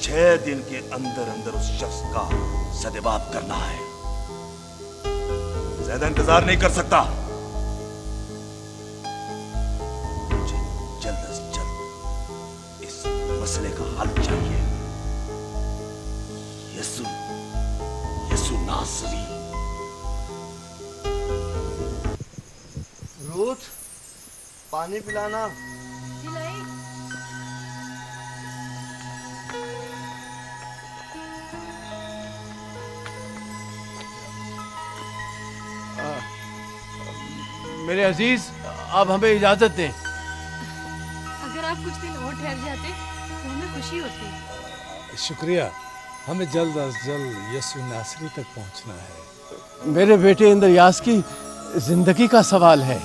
6 दिन के अंदर अंदर उस शख्स का सदेबाप करना है। ज्यादा इंतजार नहीं कर सकता। मुझे जल्द से जल्द इस मसले का हल चाहिए। यसु नासरी। रूथ, पानी पिलाना। मेरे अजीज, अब हमें इजाजत दें। अगर आप कुछ दिन और ठहर जाते तो हमें खुशी होती। शुक्रिया। हमें जल्द अज जल्द यसु नासरी तक पहुंचना है। मेरे बेटे इंद्रयास की जिंदगी का सवाल है।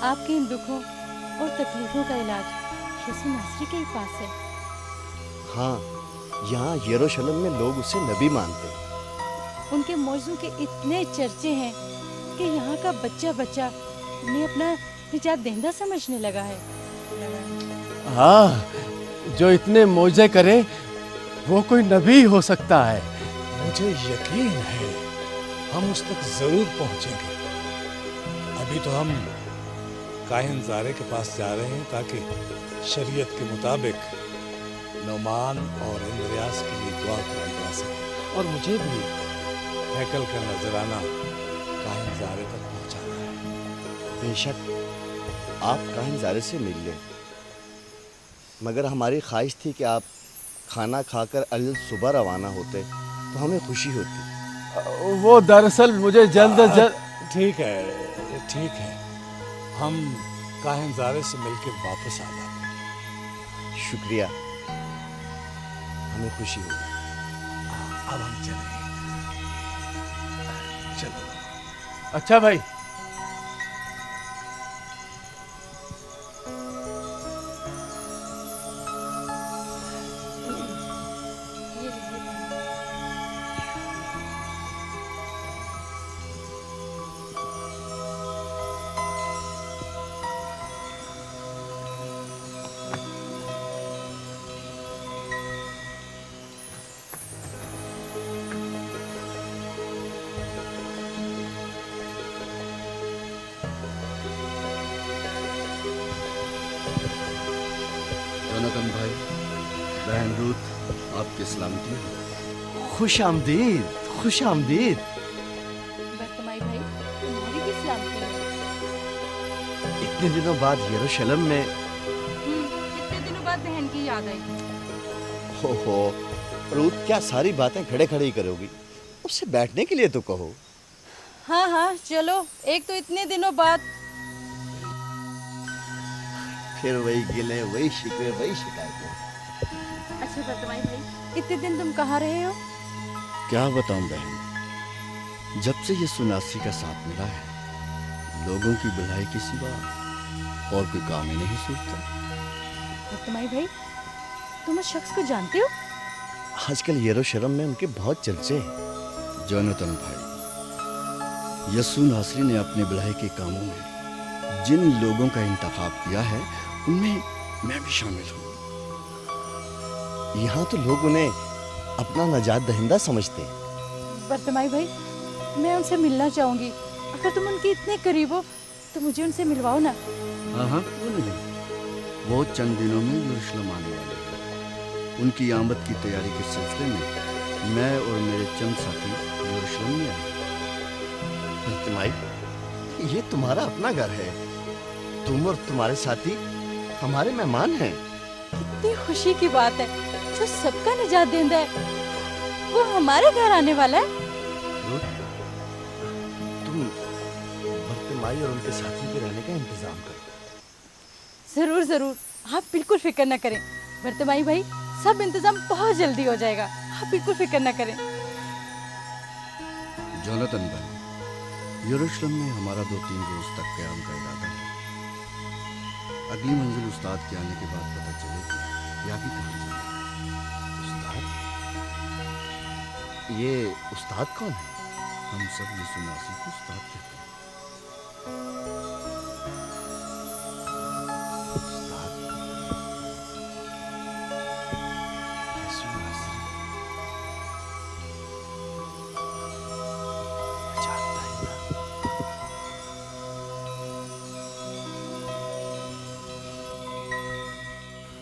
आपके इन दुखों और तकलीफों का इलाज यसु नासरी के ही पास है। हाँ, यहाँ यरूशलेम में लोग उसे नबी मानते हैं। उनके मौजू के इतने चर्चे हैं कि यहाँ का बच्चा बच्चा उन्हें अपना निजात देंदा समझने लगा है। हाँ, जो इतने मौजे करे वो कोई नबी हो सकता है। मुझे यकीन है हम उस तक जरूर पहुंचेंगे। अभी तो हम काहिन ज़ारे के पास जा रहे हैं ताकि शरीयत के मुताबिक नौमान और इंद्रयास के लिए दुआ कराई जा सके। और मुझे भी हैकल का नजराना काहिन ज़ारे तक पहुंचाना है। बेशक आप काहिन ज़ारे से मिल लें, मगर हमारी ख्वाहिश थी कि आप खाना खाकर अल सुबह रवाना होते तो हमें खुशी होती। वो दरअसल मुझे जल्द ठीक है, हम काहिन ज़ारे से मिलकर वापस आ जाते हैं। शुक्रिया, हमें खुशी हुई। अब हम चलेंगे। चलो। अच्छा भाई, जोनाथन भाई, बहन रूथ आपकी सलामती हो। खुश आमदीद, खुश आमदीद। बर्तमाई भाई, तुम्हारी भी सलामती है। इतने दिनों बाद यरूशलेम में। कितने दिनों बाद बहन की याद आई। हो रूथ, क्या सारी बातें खड़े खड़े ही करोगी? उससे बैठने के लिए तो कहो। हाँ हाँ चलो, एक तो इतने दिनों बाद। फिर वही गिले, वही शिकवे, वही शिकायतें। अच्छा बर्तमाई भाई, इतने दिन तुम कहाँ रहे हो? क्या बताऊं बहन, जब से यसु नासरी का साथ मिला है, लोगों की भलाई के सिवा और कोई काम ही नहीं सोचता। बर्तमाई भाई, तुम उस शख्स को जानते हो? आजकल यरूशलेम में उनके बहुत चर्चे हैं। जोनाथन भाई, यसु नासरी ने अपने भलाई के कामों में जिन लोगों का इंतखाब किया है, उनमें मैं भी शामिल हूँ। यहाँ तो लोग उन्हें अपना नजात दहिंदा समझते हैं। बर्तमाई भाई, मैं उनसे मिलना चाहूंगी। अगर तुम उनके इतने करीब हो तो मुझे उनसे मिलवाओ ना। हाँ, क्यों नहीं। वो चंद दिनों में यरूशलेम आने वाले हैं। उनकी आमद की तैयारी के सिलसिले में मैं और मेरे चंद साथी यरूशलेम में आए। बर्तमाई, ये तुम्हारा अपना घर है। तुम और तुम्हारे साथी हमारे मेहमान हैं। कितनी खुशी की बात है, जो सबका निजात देंदा है वो हमारे घर आने वाला है। तुम बर्तमाई और उनके साथी के रहने का इंतजाम करो। जरूर जरूर, आप बिल्कुल फिक्र न करें। बर्तमाई भाई, सब इंतजाम बहुत जल्दी हो जाएगा, आप बिल्कुल फिक्र न करें। जोनाथन भाई, यरूशलेम में हमारा 2-3 रोज तक क़याम का इरादा है। अगली मंजिल उस्ताद के आने के बाद पता चलेगी कि आगे कहाँ जाना है। उस्ताद? ये उस्ताद कौन है? हम सब यसु नासरी को उस्ताद कहते हैं। उस्ताद?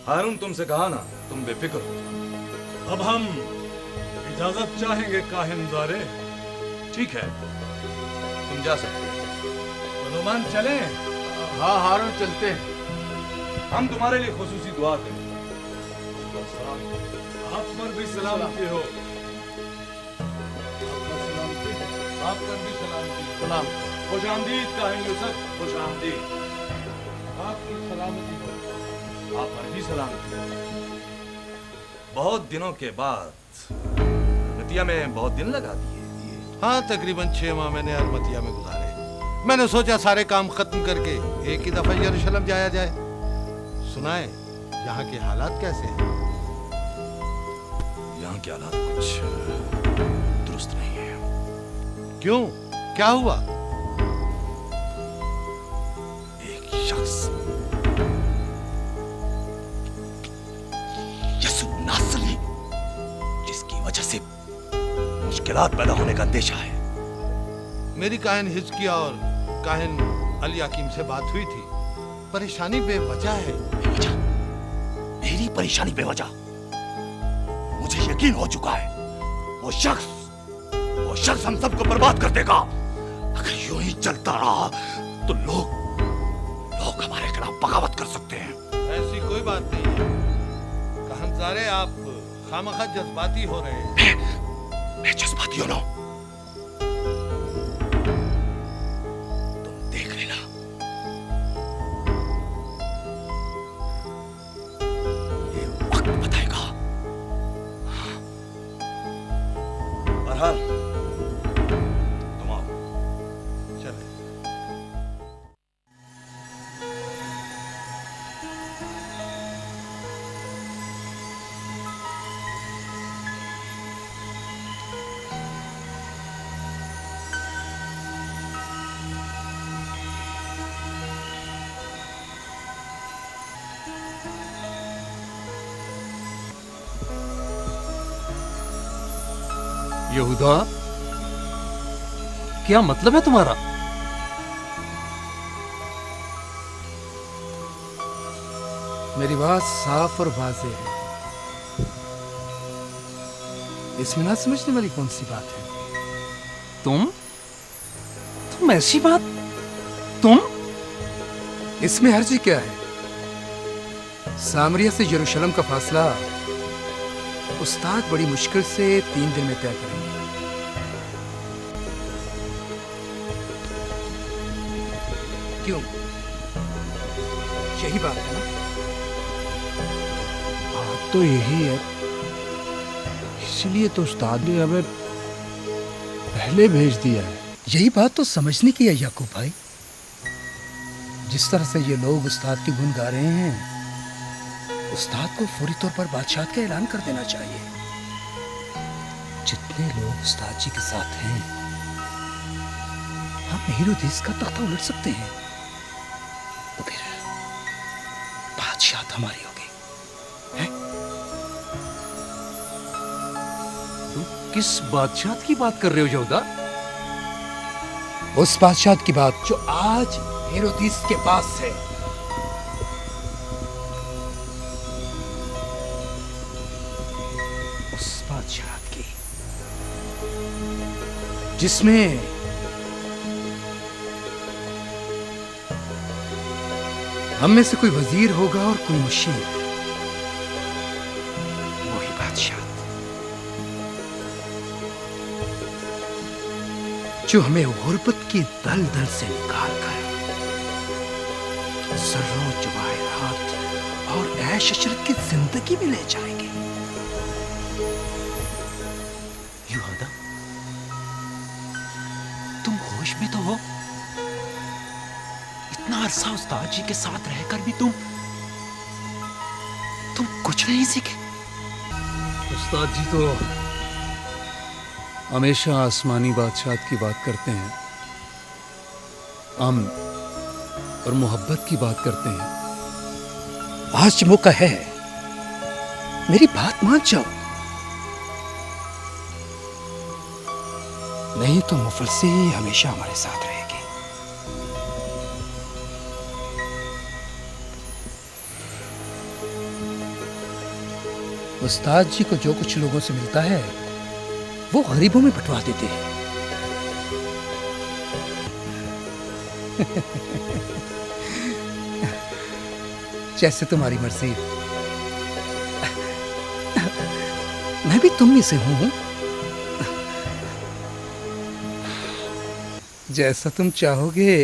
हारून तुमसे कहा ना, तुम बेफिक्र हो। अब हम इजाजत चाहेंगे काहिनजारे। ठीक है, तुम जा सकते हो। नुमान चलें? हाँ हारून चलते हैं। हम तुम्हारे लिए खुसूसी दुआ करें। आप पर भी सलामती हो। आप पर भी सलामती। सलाम। खुश आमदीद काहिन यूसुफ, खुश आमदीद। आपकी सलामती हो। आप पर भी सलामती हो। बहुत दिनों के बाद मतिया में बहुत दिन लगा दिए। हाँ, तकरीबन 6 माह मैंने अरमतिया में गुजारे। मैंने सोचा सारे काम खत्म करके एक ही दफा यरूशलेम जाया जाए। सुनाए, यहाँ के हालात कैसे हैं? यहाँ के हालात कुछ दुरुस्त नहीं है। क्यों, क्या हुआ? एक शख्स यसु नासरी, जिसकी वजह से मुश्किलात पैदा होने का अंदेशा है। मेरी काहिन हिजकिया और काहिन अली हकीम से बात हुई थी। परेशानी बेवजह है। बेवजह? मेरी परेशानी बेवजह? मुझे यकीन हो चुका है वो शख्स हम सबको बर्बाद कर देगा। अगर यूं ही चलता रहा तो लोग हमारे खिलाफ बगावत कर सकते हैं। ऐसी कोई बात नहीं है। काहिनजारे, आप खामखा जज्बाती हो रहे हैं। मैं जज्बाती हो ना? तुम देख लेना। ये वक्त बताएगा। बहरहाल तुम आओ। चले। यहूदा, क्या मतलब है तुम्हारा? मेरी बात साफ और वाज़ेह है। इसमें ना समझने वाली कौन सी बात है? तुम ऐसी बात? तुम? इसमें हर्जी क्या है? सामरिया से यरूशलेम का फासला उस्ताद बड़ी मुश्किल से 3 दिन में तय करेंगे। क्यों? यही बात है ना? बात तो यही है, इसलिए तो उस्ताद ने हमें पहले भेज दिया है। यही बात तो समझने की है याकूब भाई। जिस तरह से ये लोग उस्ताद की गुन गा रहे हैं, उस्ताद को फौरी तौर पर बादशाह का ऐलान कर देना चाहिए। जितने लोग उस्ताद जी के साथ हैं, हम हेरोदेस का तख्ता उलट सकते हैं। तो फिर बादशाह हमारी होगी। तुम किस बादशाह की बात कर रहे हो यहूदा? उस बादशाह की बात जो आज हेरोदेस के पास है। उस बादशाह की जिसमें हम में से कोई वजीर होगा और कोई मुशीर। वही बादशाह जो हमें गुर्बत की दलदल से निकाल कर जर्रों जवाहिरात और ऐश अशरत की जिंदगी में ले जाएंगे। यहूदा, तुम होश में तो हो? इतना अरसा उस्ताद जी के साथ रहकर भी तुम कुछ नहीं सीखे? उस्ताद जी तो हमेशा आसमानी बादशाह की बात करते हैं, अमन और मोहब्बत की बात करते हैं। आज मौका है, मेरी बात मान जाओ, नहीं तो मुफलसी हमेशा हमारे साथ रहेगी। उस्ताद जी को जो कुछ लोगों से मिलता है वो गरीबों में बंटवा देते हैं। जैसे तुम्हारी मर्जी। मैं भी तुम में से हूं। जैसा तुम चाहोगे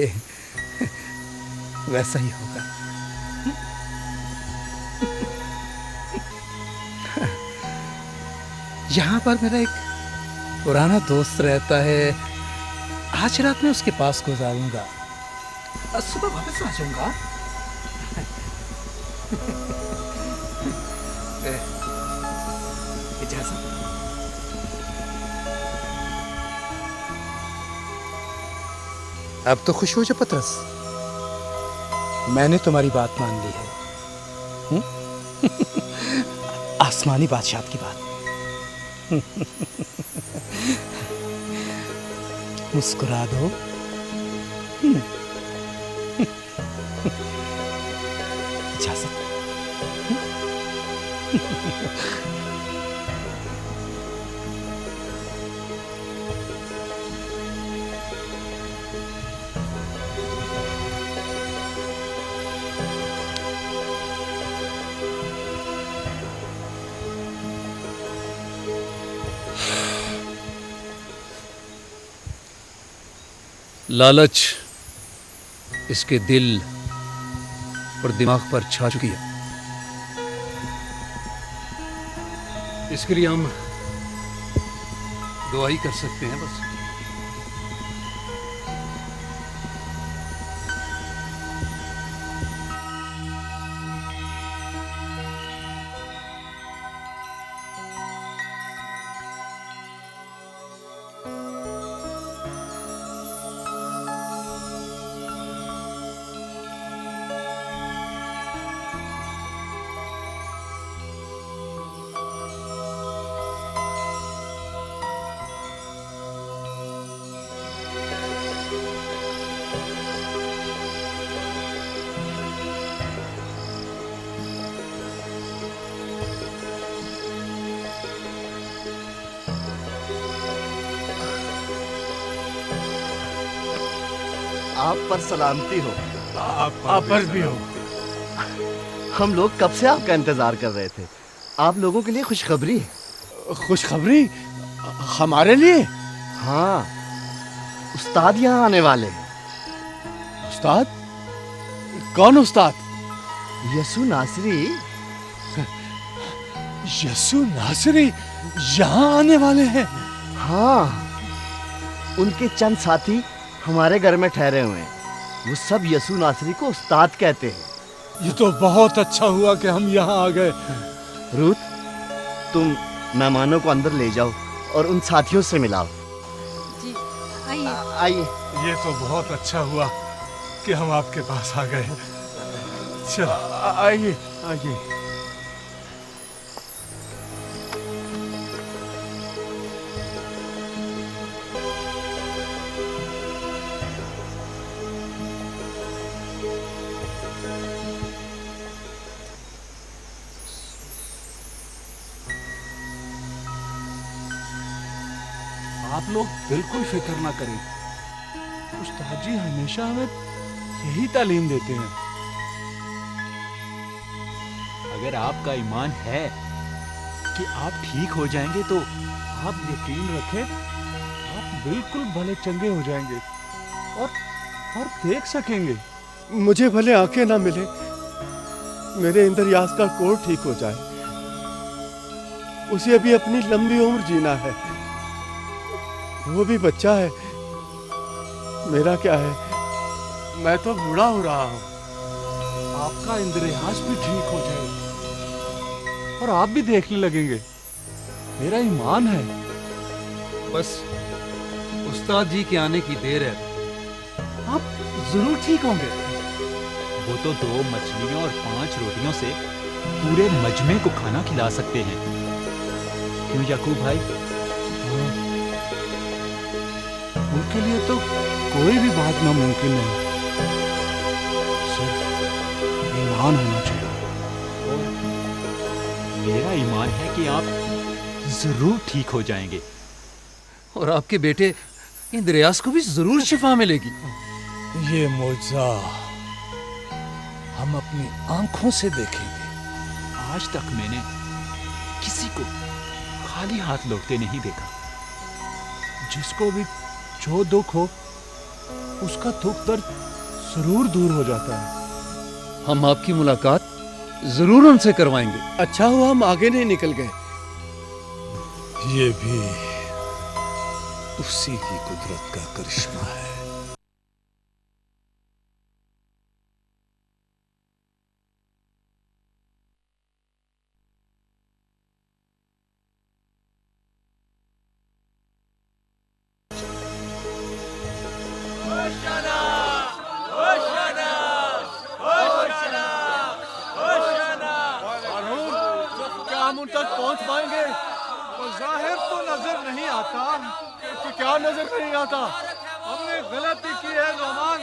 वैसा ही होगा। यहाँ पर मेरा एक पुराना दोस्त रहता है। आज रात में उसके पास गुजारूंगा, सुबह वापस आ जाऊंगा। इजाजत। अब तो खुश हो जा पतरस, मैंने तुम्हारी बात मान ली है। आसमानी बादशाह की बात। मुस्कुरा दो। इजाजत। लालच इसके दिल और दिमाग पर छा चुकी है। इसके लिए हम दुआ ही कर सकते हैं बस। आप पर सलामती हो। आप पर भी हो। हम लोग कब से आपका इंतजार कर रहे थे। आप लोगों के लिए खुशखबरी है। खुशखबरी हमारे लिए? हाँ, उस्ताद यहाँ आने वाले हैं। उस्ताद? कौन उस्ताद? यसु नासरी। यसु नासरी यहाँ आने वाले हैं? हाँ, उनके चंद साथी हमारे घर में ठहरे हुए हैं। वो सब यसु नासरी को उस्ताद कहते हैं। ये तो बहुत अच्छा हुआ कि हम यहाँ आ गए। रूथ, तुम मेहमानों को अंदर ले जाओ और उन साथियों से मिलाओ। जी आइए। आइए। ये तो बहुत अच्छा हुआ कि हम आपके पास आ गए। चलो आइए आइए। आप लोग बिल्कुल फिक्र ना करें। उस्ताद जी हमेशा हमें यही तालीम देते हैं। अगर आपका ईमान है कि आप ठीक हो जाएंगे तो आप यकीन रखें, आप बिल्कुल भले चंगे हो जाएंगे और देख सकेंगे। मुझे भले आंखें ना मिले, मेरे इंद्रियास का कोढ़ ठीक हो जाए। उसे अभी अपनी लंबी उम्र जीना है। वो भी बच्चा है। मेरा क्या है, मैं तो बूढ़ा हो रहा हूँ। आपका इंद्रियास भी ठीक हो जाए और आप भी देखने लगेंगे। मेरा ईमान है। बस उस्ताद जी के आने की देर है, आप जरूर ठीक होंगे। वो तो 2 मछलियों और 5 रोटियों से पूरे मजमे को खाना खिला सकते हैं। क्यों याकूब भाई? उनके लिए तो कोई भी बात नामुमकिन नहीं, सिर्फ ईमान होना चाहिए। मेरा ईमान है कि आप जरूर ठीक हो जाएंगे। और आपके बेटे इंद्रियास को भी जरूर शिफा मिलेगी। ये मुआजा हम अपनी आंखों से देखेंगे। आज तक मैंने किसी को खाली हाथ लौटते नहीं देखा। जिसको भी जो दुख हो उसका दुख दर्द जरूर दूर हो जाता है। हम आपकी मुलाकात जरूर उनसे करवाएंगे। अच्छा हुआ हम आगे नहीं निकल गए। ये भी उसी की कुदरत का करिश्मा है। क्या हम उन तक पहुंच पाएंगे? जाहिर तो नजर नहीं आता। कि क्या नजर नहीं आता? हमने गलती की है रोमान।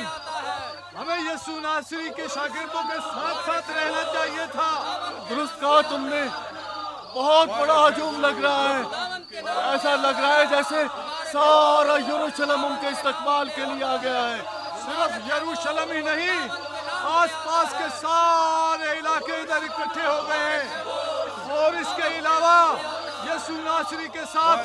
हमें यीशु नासरी के शागिर्दों के साथ साथ रहना चाहिए था। दुरुस्त कहा तुमने। बहुत बड़ा हजूम लग रहा है। ऐसा लग रहा है जैसे सारा यरूशलेम उनके इस्तकबाल के लिए आ गया है। सिर्फ यरूशलेम ही नहीं, आसपास के सारे इलाके इधर इकट्ठे हो गए हैं। और इसके अलावा यीशु नासरी के साथ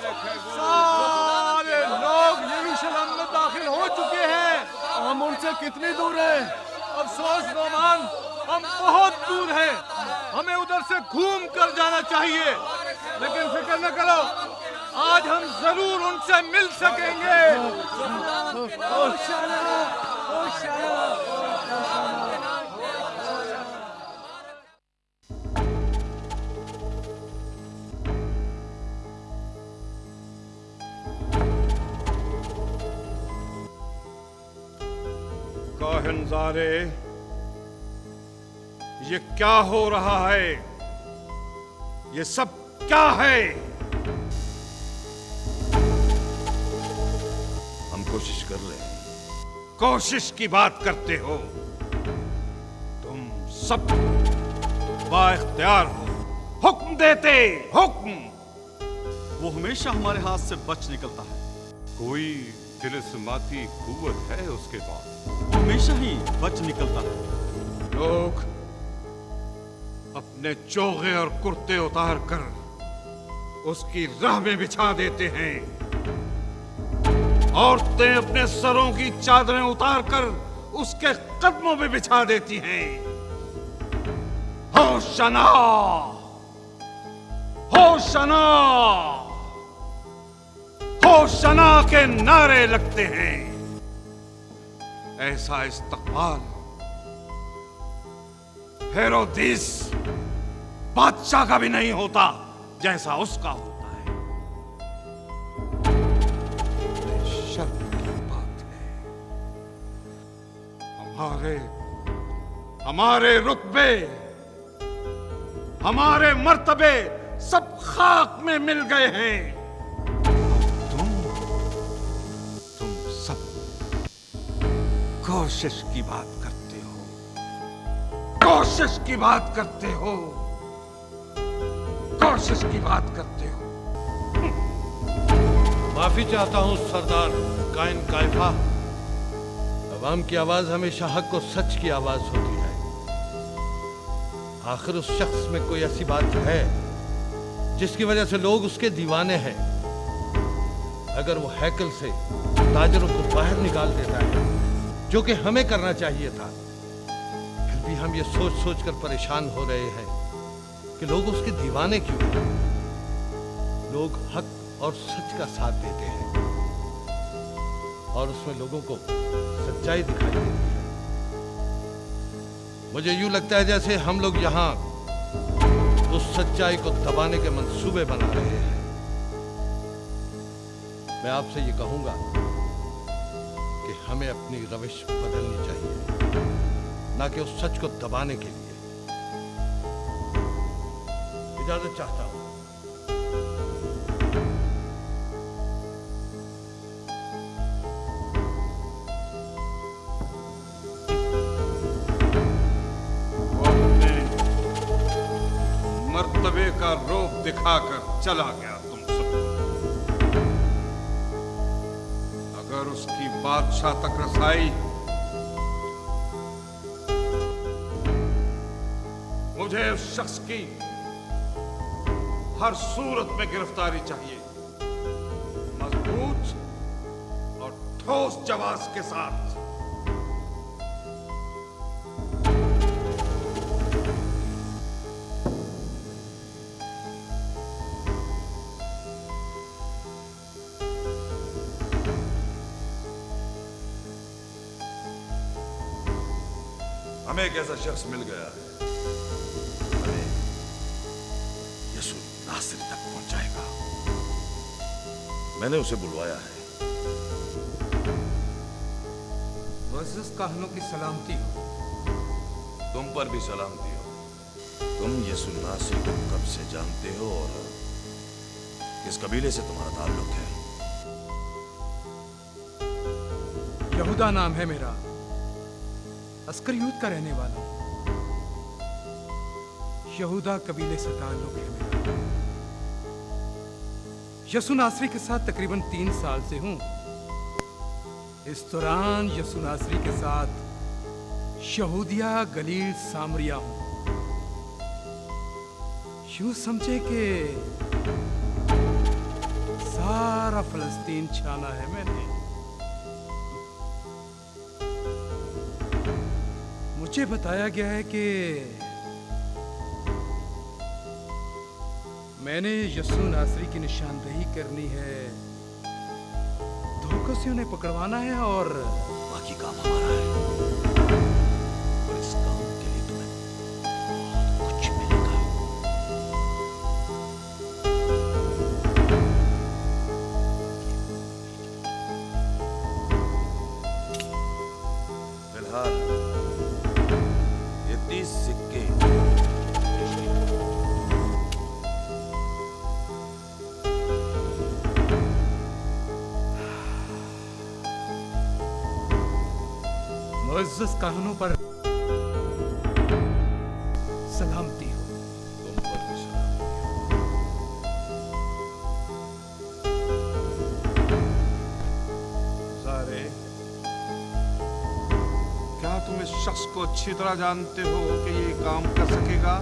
सारे लोग यरूशलेम में दाखिल हो चुके हैं। हम उनसे कितनी दूर हैं? अफसोस रोमान, हम बहुत दूर हैं। हमें उधर से घूम कर जाना चाहिए। लेकिन फिक्र न करो, आज हम जरूर उनसे मिल सकेंगे। काहिनजारे, ये क्या हो रहा है? ये सब क्या है? हम कोशिश कर ले। कोशिश की बात करते हो? तुम सब बाइख्तियार हो। हुक्म देते, हुक्म। वो हमेशा हमारे हाथ से बच निकलता है। कोई तिलिस्माती कुव्वत है उसके पास, वो हमेशा ही बच निकलता है। लोग अपने चोगे और कुर्ते उतार कर उसकी राह में बिछा देते हैं। औरतें अपने सरों की चादरें उतार कर उसके कदमों में बिछा देती हैं। होशना, होशना, होशना के नारे लगते हैं। ऐसा इस्तकबाल हेरोदिस बादशाह का भी नहीं होता जैसा उसका होता है। शर्म की बात है। हमारे रुतबे, हमारे मर्तबे सब खाक में मिल गए हैं। तुम सब कोशिश की बात करते हो, कोशिश की बात करते हो, कोशिश की बात करते हो। माफी चाहता हूं सरदार कायन कायफा। अवाम की आवाज हमेशा हक और सच की आवाज होती है। आखिर उस शख्स में कोई ऐसी बात है जिसकी वजह से लोग उसके दीवाने हैं। अगर वो हैकल से ताजरों को बाहर निकाल देता है, जो कि हमें करना चाहिए था, फिर भी हम ये सोच सोच कर परेशान हो रहे हैं कि लोग उसके दीवाने क्यों हैं। लोग हक और सच का साथ देते हैं और उसमें लोगों को सच्चाई दिखाई देती है। मुझे यूं लगता है जैसे हम लोग यहाँ उस सच्चाई को दबाने के मंसूबे बना रहे हैं। मैं आपसे ये कहूंगा कि हमें अपनी रविश बदलनी चाहिए, ना कि उस सच को दबाने के लिए। इजाजत चाहता हूं। मर्तबे का का रूप दिखाकर चला गया तुम सबको। अगर उसकी बादशाह तक रसाई, मुझे उस शख्स की हर सूरत में गिरफ्तारी चाहिए, मजबूत और ठोस जवाब के साथ। हमें एक ऐसा शख्स मिल गया है, हमें यसू नासरी तक पहुंचाएगा। मैंने उसे बुलवाया है। मुअज़्ज़ज़ काहनों की सलामती हो। तुम पर भी सलामती हो। तुम यसू नासरी को कब से जानते हो और किस कबीले से तुम्हारा ताल्लुक है? यहूदा नाम है मेरा, अस्करियत का रहने वाला हूं। यहूदा कबीले से ताल्लुक है मेरा। यसू नासरी के साथ तकरीबन 3 साल से हूं। इस दौरान यसू नासरी के साथ यहूदिया, गलील, सामरिया हूं। यूं समझे कि सारा फलस्तीन छाना है मैंने। मुझे बताया गया है कि मैंने यसू नासरी की निशानदेही करनी है, धोखे से उन्हें पकड़वाना है और बाकी काम हमारा है। और इस काम के लिए तुम्हें बहुत कुछ मिलेगा। फिलहाल ये 30 सिक्के मुअज़्ज़ज़ कानूनों पर सलामती हो। तुम पर भी सलामती हो। सारे, क्या तुम इस शख्स को अच्छी तरह जानते हो कि ये काम कर सकेगा?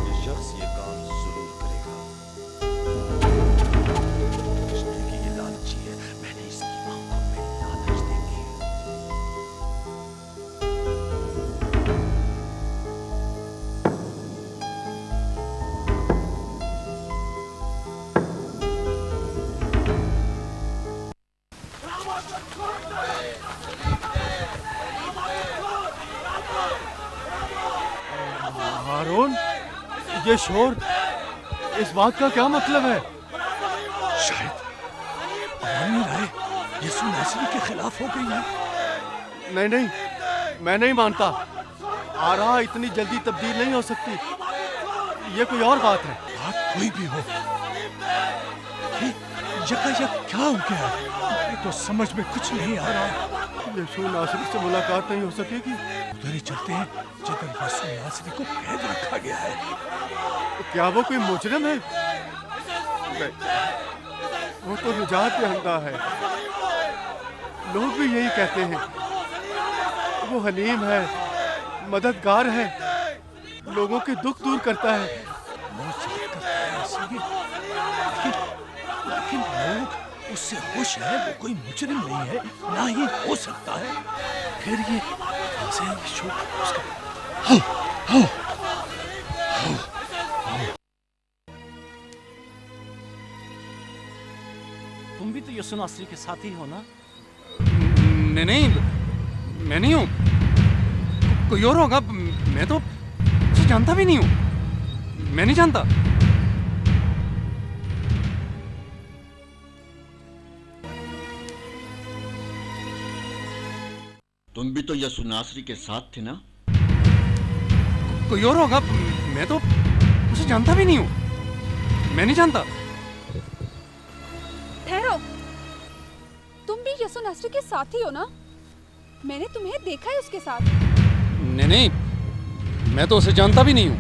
ये शख्स ये काम जरूर करेगा। इसलिए कि ये लालची है, मैंने इसकी आंखों में लालच देखी है। हारून, ये शोर, इस बात का क्या मतलब है? शायद अवामी राय यसू नासरी के खिलाफ हो गई है। नहीं नहीं, मैं नहीं मानता। आरा इतनी जल्दी तब्दील नहीं हो सकती। ये कोई और बात है। बात कोई भी हो, ये यकायक क्या हो गया? मुझे तो समझ में कुछ नहीं आ रहा। यसू नासरी से मुलाकात नहीं हो सकेगी। उधर ही चलते हैं जगह यसू नासरी को कैद रखा गया है। क्या वो कोई मुजरिम है? नहीं, वो तो निजात दहिंदा है। लोग भी यही कहते हैं। वो हलीम है, मददगार है, लोगों के दुख दूर करता है। लेकिन लोग उससे खुश है। वो कोई मुजरिम नहीं है, ना ही हो सकता है। फिर ये तुम भी तो यसू नासरी के साथी हो ना? नहीं, मैं नहीं हूँ। कोई और होगा। मैं तो उसे जानता भी नहीं हूँ। मैं नहीं जानता। तुम भी तो यसू नासरी के साथ थे ना? कोई और होगा। मैं तो उसे जानता भी नहीं हूँ। मैं नहीं जानता। ठहरो, तुम भी यसू नासरी के साथ ही हो ना? मैंने तुम्हें देखा है उसके साथ। नहीं, मैं तो उसे जानता भी नहीं हूं।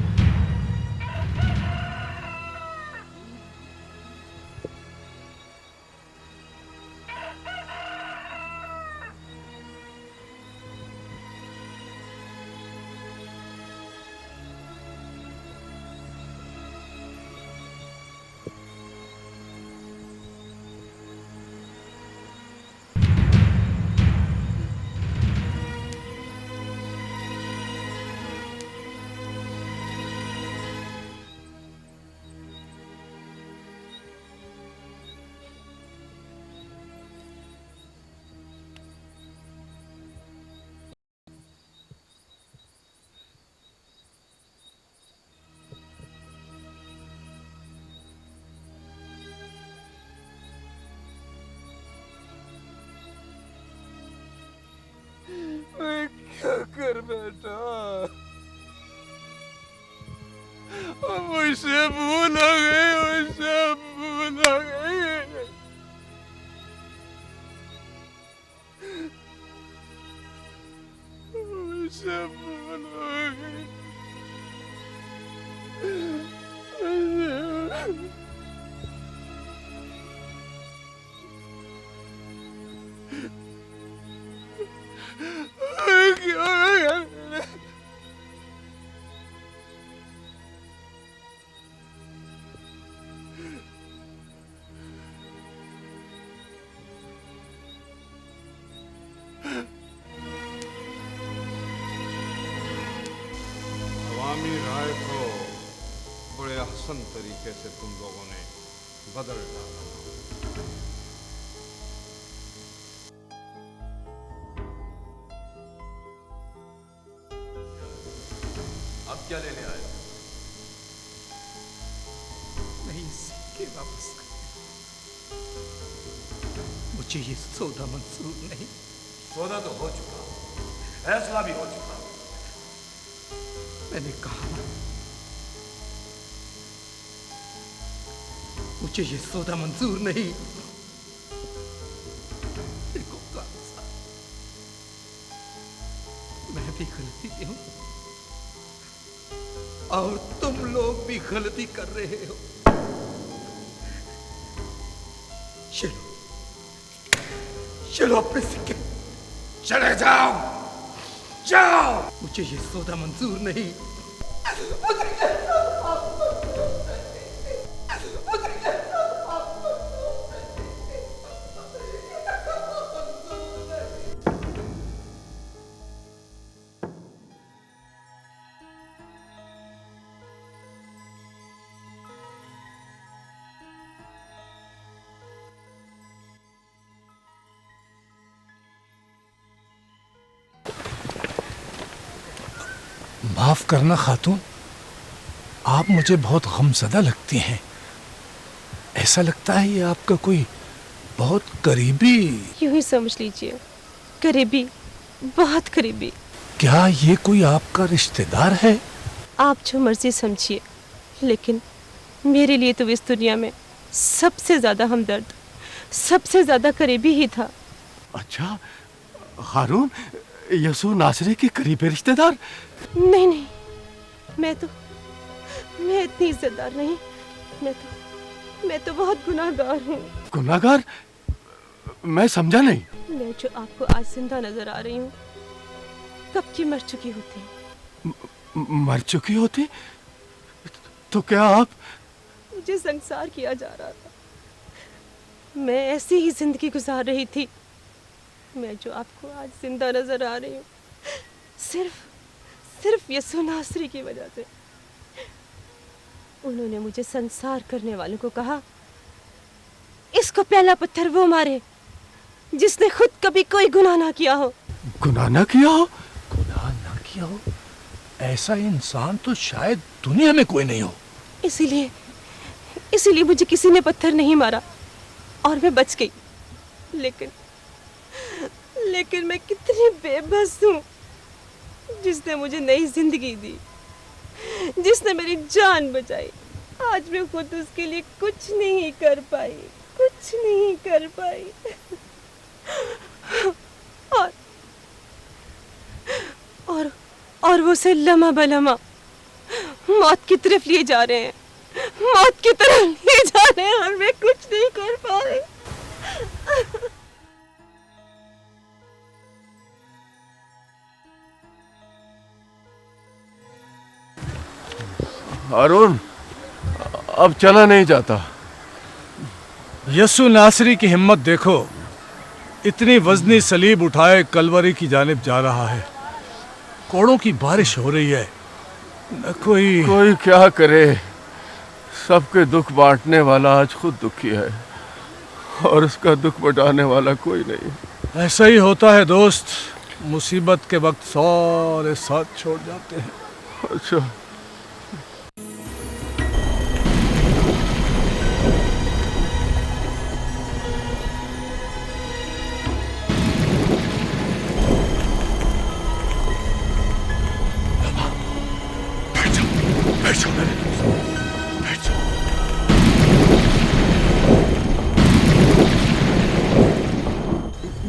मैं क्या कर बैठा? मुझसे भूल हो गई, मुझसे भूल हो गई। मुझसे भूल हो गई। अवामी राय को बड़े आसान तरीके से तुम लोगों ने बदल डाला। अब क्या लेने आए? नहीं, सिक्के वापस कर। मुझे ये सौदा मंजूर नहीं। सौदा तो हो चुका, फैसला भी हो चुका। मैंने कहा मुझे ये सौदा मंजूर नहीं। देखो कासा, मैं भी गलती में हूं और तुम लोग भी गलती कर रहे हो। चलो चलो अपने सिक्के चले जाओ, जाओ। मुझे ये सौदा मंजूर नहीं। माफ करना खातून, आप मुझे बहुत गमज़दा लगती हैं। ऐसा लगता है ये आपका कोई बहुत करीबी। यूं ही समझ लीजिए, करीबी, बहुत करीबी। क्या ये कोई आपका रिश्तेदार है? आप जो मर्जी समझिए, लेकिन मेरे लिए तो इस दुनिया में सबसे ज्यादा हमदर्द, सबसे ज्यादा करीबी ही था। अच्छा, हारून यसु नासरी के करीबी रिश्तेदार? नहीं नहीं, मैं इतनी इज्जतदार नहीं। मैं तो बहुत गुनाहगार हूँ। गुनाहगार? मैं समझा नहीं। मैं जो आपको आज जिंदा नजर आ रही हूँ, कब की मर चुकी होती। मर चुकी होती? तो क्या आप? मुझे संसार किया जा रहा था, मैं ऐसी ही जिंदगी गुजार रही थी। मैं जो आपको आज जिंदा नजर आ रही हूँ, सिर्फ यसु नासरी की वजह से। उन्होंने मुझे संसार करने वालों को कहा, इसको पहला पत्थर वो मारे जिसने खुद कभी कोई गुनाह ना किया हो। गुनाह ना किया हो? गुनाह ना किया हो? ऐसा इंसान तो शायद दुनिया में कोई नहीं हो। इसीलिए मुझे किसी ने पत्थर नहीं मारा और मैं बच गई। लेकिन मैं कितनी बेबस हूँ, जिसने मुझे नई जिंदगी दी, जिसने मेरी जान बचाई। आज मैं खुद उसके लिए कुछ नहीं कर पाई। और वो उसे लम्हा बलम्हा मौत की तरफ लिए जा रहे हैं, मौत की तरफ लिए जा रहे हैं, और मैं कुछ नहीं कर पा रही। अरुण, अब चला नहीं जाता। यसु नासरी की हिम्मत देखो, इतनी वजनी सलीब उठाए कलवरी की जानिब जा रहा है। कोड़ों की बारिश हो रही है, न कोई क्या करे। सबके दुख बांटने वाला आज खुद दुखी है और उसका दुख बटाने वाला कोई नहीं। ऐसा ही होता है दोस्त, मुसीबत के वक्त सारे साथ छोड़ जाते हैं। अच्छा,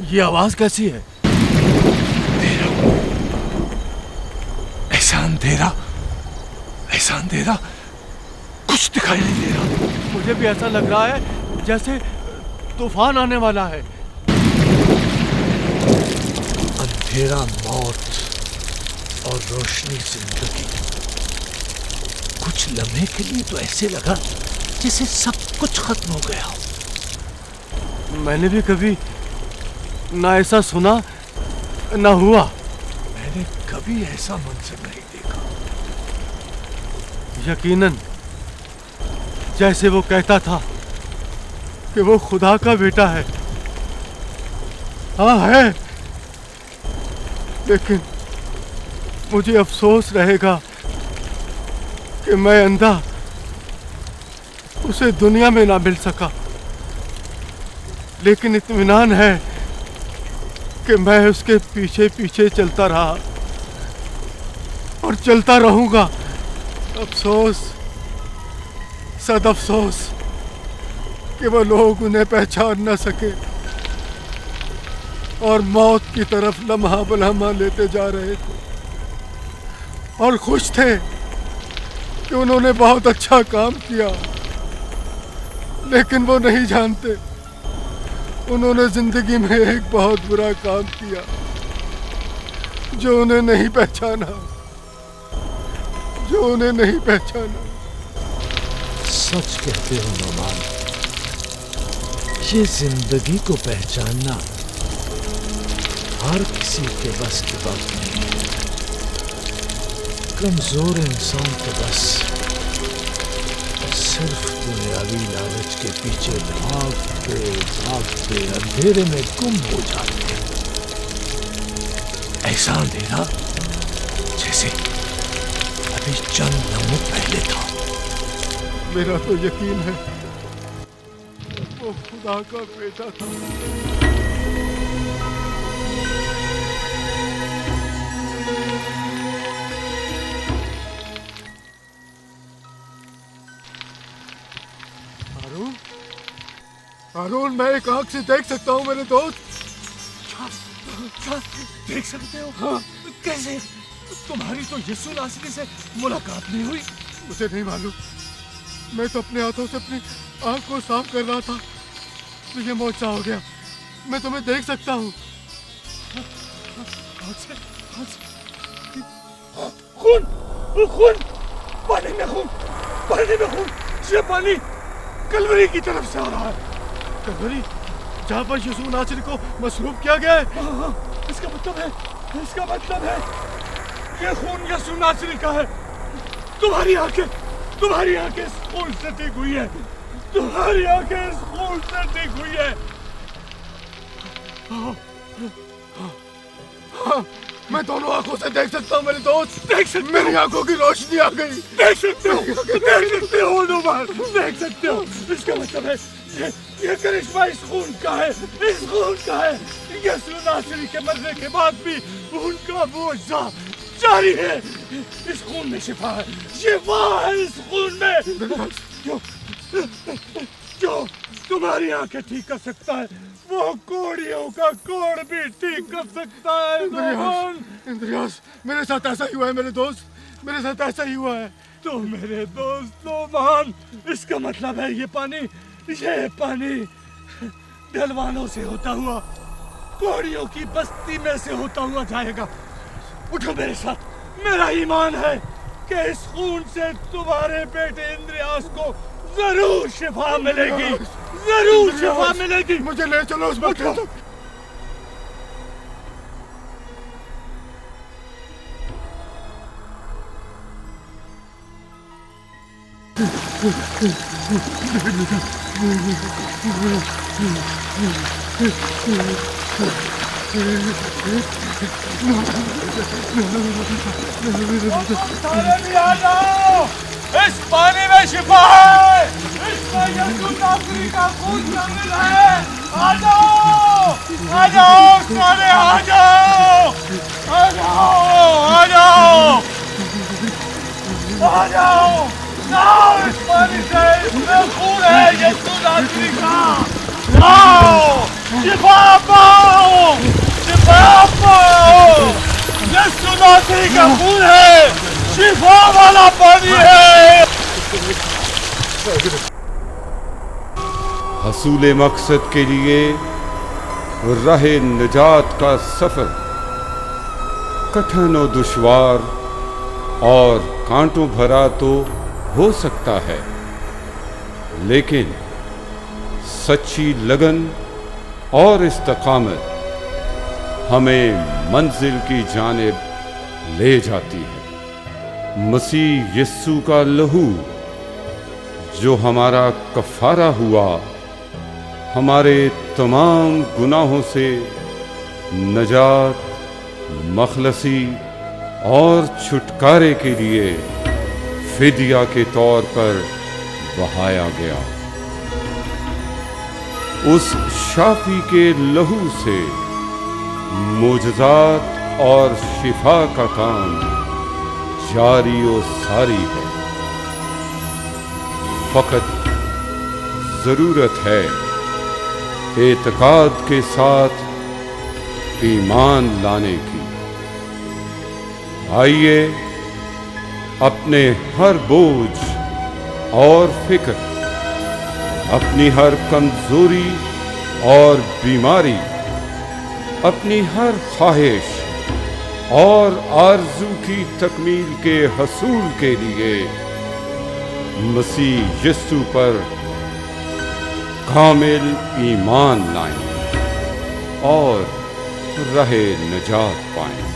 ये आवाज कैसी है? ऐसा अंधेरा, ऐसा अंधेरा, कुछ दिखाई नहीं दे रहा। मुझे भी ऐसा लग रहा है जैसे तूफान आने वाला है। अंधेरा मौत और रोशनी जिंदगी। कुछ लम्हे के लिए तो ऐसे लगा जैसे सब कुछ खत्म हो गया हो। मैंने भी कभी ना ऐसा सुना ना हुआ। मैंने कभी ऐसा मंजर नहीं देखा। यकीनन जैसे वो कहता था कि वो खुदा का बेटा है। हाँ है, लेकिन मुझे अफसोस रहेगा कि मैं अंधा उसे दुनिया में ना मिल सका। लेकिन इत्मीनान है कि मैं उसके पीछे पीछे चलता रहा और चलता रहूंगा। अफसोस, सद अफसोस कि वो लोग उन्हें पहचान न सके और मौत की तरफ लम्हा बलम्हा लेते जा रहे थे और खुश थे कि उन्होंने बहुत अच्छा काम किया। लेकिन वो नहीं जानते उन्होंने जिंदगी में एक बहुत बुरा काम किया जो उन्हें नहीं पहचाना, जो उन्हें नहीं पहचाना। सच कहते हो नोमान, ये जिंदगी को पहचानना हर किसी के बस की बात नहीं है। कमजोर इंसान तो बस सिर्फ दुनियावी लालच के पीछे भागते भागते अंधेरे में गुम हो जाते हैं। ऐसा अंधेरा जैसे अभी चंद लम्हों पहले था। मेरा तो यकीन है वो खुदा का बेटा था। अरुण, मैं एक आंख से देख सकता हूँ मेरे दोस्त। देख सकते हो? हाँ। कैसे? तुम्हारी तो यीशु नासरी से मुलाकात नहीं हुई? मुझे नहीं मालूम, मैं तो अपने हाथों से अपनी आंख को साफ कर रहा था तो ये मौजूद हो गया। मैं तुम्हें देख सकता हूँ। खून, खून, पानी में खून, पानी में खून। ये पानी कलवरी की तरफ से आ रहा है। कलवरी, जहाँ पर यीशु नासरी को मसरूफ किया गया है। इसका मतलब है ये खून यीशु नासरी का है। तुम्हारी आंखें इस खून से ठीक हुई है। तुम्हारी आंखें इस खून से ठीक हुई है। हाँ, मैं दोनों आंखों से देख सकता हूँ मेरे दोस्त। देख सकते, मेरी आंखों की रोशनी आ गई। देख सकते हो नोमान, देख सकते हो। इसका मतलब है ये करिश्मा इस खून का है, इस खून का है। यीशु नासरी के मरने के बाद भी उनका मुआवजा जारी है। इस खून में शिफा है, शिफा है इस खून में। जो तुम्हारी आंखें ठीक कर सकता है वो कोड़ियों का कोड़ भी ठीक कर सकता है। इंद्रियास, मेरे साथ ऐसा ही हुआ है मेरे दोस्त, मेरे साथ ऐसा ही हुआ है। तो मेरे दोस्त मान, इसका मतलब है ये पानी ढलवानों से होता हुआ कोड़ियों की बस्ती में से होता हुआ जाएगा। उठो मेरे साथ, मेरा ईमान है कि इस खून से तुम्हारे बेटे इंद्रियास को जरूर शिफा मिलेगी, जरूर शिफा मिलेगी। मुझे ले चलो उस वक्त। सारे भी आ जाओ, इस पानी में शिफा है, इसमें यीशु नासरी का खून शामिल है। आ जाओ सारे, आ जाओ इस पानी से, इसमें खून है यीशु नासरी का। आओ, शिफा पाओ, यीशु नासरी का खून है, शिफा वाला पानी है। हसूल मकसद के लिए राहे निजात का सफर कठिन और दुश्वार और कांटों भरा तो हो सकता है, लेकिन सच्ची लगन और इस्तकामत हमें मंजिल की जानिब ले जाती है। मसीह यीशु का लहू जो हमारा कफारा हुआ, हमारे तमाम गुनाहों से नजात, मखलसी और छुटकारे के लिए फिदिया के तौर पर बहाया गया। उस शाफी के लहू से मोजज़ात और शिफा का काम जारी और सारी है। फकत जरूरत है एतकाद के साथ ईमान लाने की। आइए अपने हर बोझ और फिक्र, अपनी हर कमजोरी और बीमारी, अपनी हर ख्वाहिश और आरज़ू की तकमील के हसूल के लिए मसीह यीशु पर कामिल ईमान लाएं और रहे नजात पाएं।